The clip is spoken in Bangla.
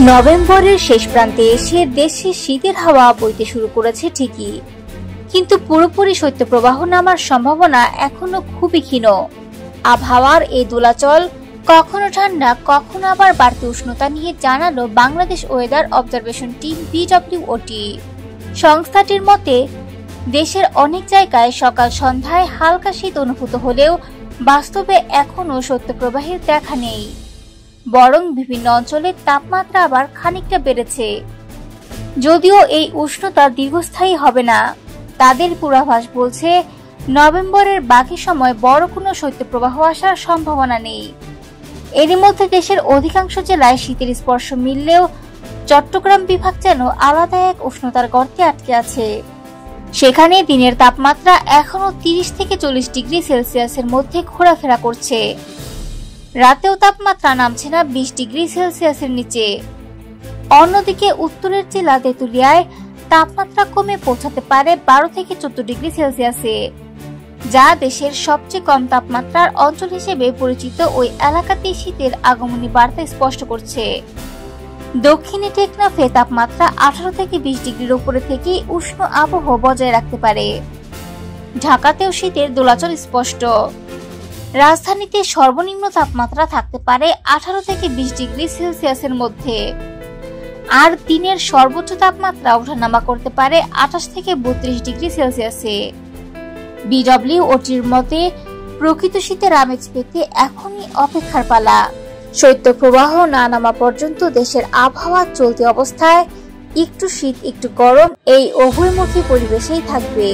নভেম্বরের শেষ প্রান্তে এসে দেশে শীতের হাওয়া বইতে শুরু করেছে ঠিকই, কিন্তু পুরোপুরি শৈত্যপ্রবাহ নামার সম্ভাবনা এখনো খুবই ক্ষীণ। আবহাওয়ার এই দোলাচল কখনো ঠান্ডা কখনো আবার বাড়তি উষ্ণতা নিয়ে জানালো Bangladesh weather observation team BWOT। সংস্থাটির মতে দেশের অনেক জায়গায় সকাল সন্ধ্যায় হালকা শীত অনুভূত হলেও বাস্তবে এখনো শৈত্যপ্রবাহের দেখা নেই, বরং বিভিন্ন অঞ্চলে তাপমাত্রা আবার খানিকটা বেড়েছে। যদিও এই উষ্ণতা দীর্ঘস্থায়ী হবে না, তাদের পূর্বাভাস বলছে নভেম্বরের বাকি সময় বড় কোনো শৈত্যপ্রবাহ আসার সম্ভাবনা নেই। এরই মধ্যে দেশের অধিকাংশ জেলায় শীতের স্পর্শ মিললেও চট্টগ্রাম বিভাগ যেন আলাদা এক উষ্ণতার গর্তে আটকে আছে। সেখানে দিনের তাপমাত্রা এখনো 30 থেকে 40 ডিগ্রি সেলসিয়াসের মধ্যে ঘোরাফেরা করছে। রাতেও তাপমাত্রা নামছে না 20 ডিগ্রি সেলসিয়াসের নিচে। অন্যদিকে উত্তরের জেলা তেঁতুলিয়ায় তাপমাত্রা কমে পৌঁছাতে পারে 12 থেকে 14 ডিগ্রি সেলসিয়াসে, যা দেশের সবচেয়ে কম তাপমাত্রার অঞ্চল হিসেবে পরিচিত ওই এলাকাতে শীতের আগমনী বার্তা স্পষ্ট করছে। দক্ষিণে টেকনাফে তাপমাত্রা 18 থেকে 20 ডিগ্রির উপরে থেকে উষ্ণ আবহাওয়া বজায় রাখতে পারে। ঢাকাতেও শীতের দোলাচল স্পষ্ট। রাজধানীতে সর্বনিম্ন তাপমাত্রা থাকতে পারে 18 থেকে 20 ডিগ্রি সেলসিয়াসের মধ্যে, আর দিনের সর্বোচ্চ তাপমাত্রা ওঠানামা করতে পারে 28 থেকে 32 ডিগ্রি সেলসিয়াসে। BWOTর মতে প্রকৃত শীতের আমেজ পেতে এখনই অপেক্ষার পালা। শৈত্যপ্রবাহ না নামা পর্যন্ত দেশের আবহাওয়া চলতি অবস্থায় একটু শীত একটু গরম এই উভয়মুখী পরিবেশেই থাকবে।